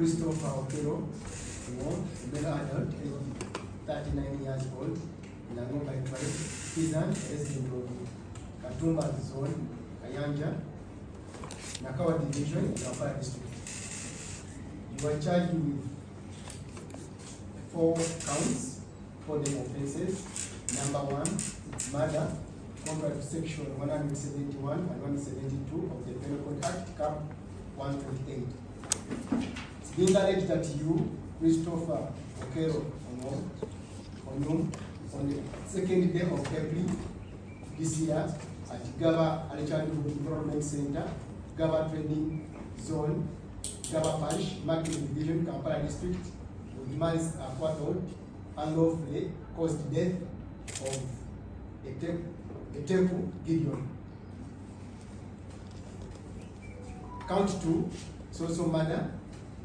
Christopher Okello, male adult, age 39 years old, Nango by tribe, Kizan, resident of Katumba Zone, Kayanja, Nakawa Division, Kampala District. You are charged with 4 counts, 4 offenses. Number 1, it's murder, contrary to section 171 and 172 of the Penal Code Act, Cap 128. It's being alleged that you, Christopher Okello, on the 2nd day of April this year at Ggaba Development Center, Ggaba Trading Zone, Ggaba Parish, Market Division, Kampala District, with malice aforethought unlawfully caused the death of Iteso Gideon. Count 2, it's also murder,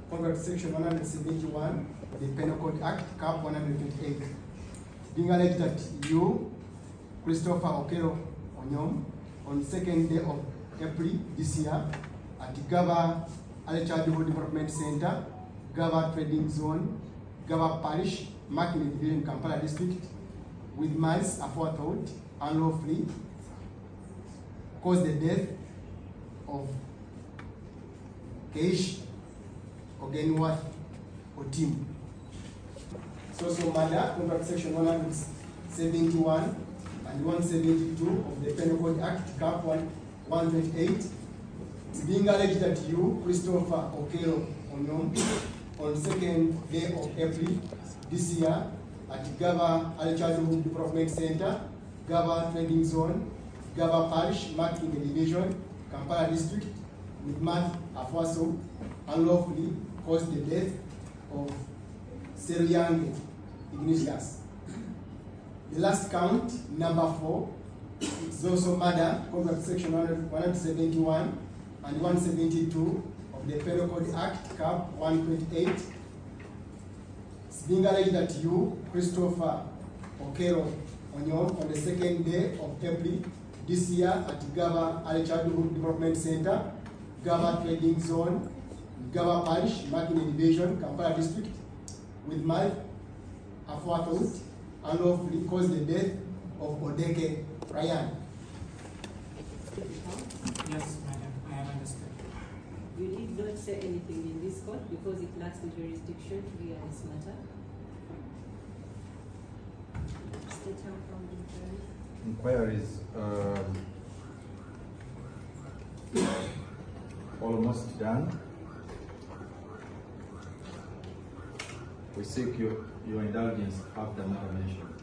contrary to section 171 of the Penal Code Act, Cap 128. Being alleged that you, Christopher Okello, on the 2nd day of April this year at Ggaba Development Center, Ggaba Trading Zone, Ggaba Parish, Market Division, Kampala District, with malice aforethought unlawfully caused the death of Keish Ogenwa Otim. So murder, contrary to section 171 and 172 of the Penal Code Act, Cap 128. It's being alleged that you, Christopher Okello, on the 2nd day of April this year at Ggaba Development Center, Ggaba Trading Zone, Ggaba Parish, Market Division, Kampala District, with malice aforethought unlawfully caused the death of Seryange Ignatius. The last count, number 4, is also murder, contrary to section 171 and 172 of the Penal Code Act, Cap 128. It's being alleged that you, Christopher Okello, on the 2nd day of April this year at Ggaba Development Center, Ggaba Trading Zone, Ggaba Parish, Market Division, Kampala District, with malice aforethought unlawfully caused the death of Odeke Ryan. Yes, madam, I have understood. You did not say anything in this court because it lacks the jurisdiction to hear this matter. Statement from the inquiries almost done. We seek your indulgence after matter mentioned.